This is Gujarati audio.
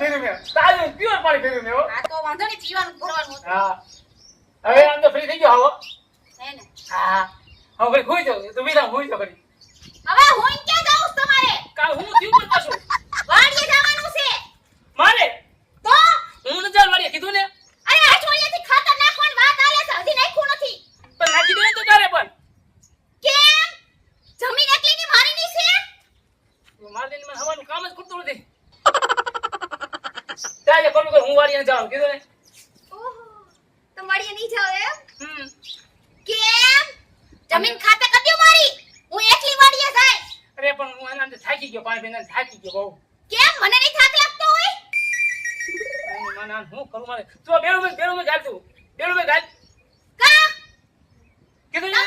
પીરું મેં તાજું પ્યોર પાણી પીરું મેં હો આ તો વાંધો નહીં પીવાનું ભરવાનું હતું. હા હવે આમ તો ફ્રી થઈ ગયો આવો હે ને હા હવે ઘડી ખોઈ જાવ તું બીજા ખોઈ જાવ ઘડી હવે હું ક્યાં જાઉં છું તમારે કાલ હું થયું પણ પાછું વાડીએ જવાનું છે મારે તો હું ન જાવ વાડીએ કીધું ને અરે અઠવાડિયાથી ખાતર નાખવાની વાત આલે છે હજી નાખ્યું નથી પણ નાખી દે તો તારે પણ કેમ જમીન એકલીની મારીની છે મારી મને હવાનું કામ જ કરતો નથી ત્યાં કોણ હું વાડીએ જાઉં કીધું ને ઓહો તો વાડીએ નહીં જાવ એમ હમ કેમ જમીન ખાતર કરી દો મારી હું એકલી વાડીએ જાય અરે પણ હું એના અંદર થાકી ગયો પાણી પીને થાકી ગયો બહુ કેમ મને નહીં થાક લાગતો હોય મને હું કરું મારે તું બેડું મેં ગાલ તું બેડું મેં ગાલ કા કીધું ને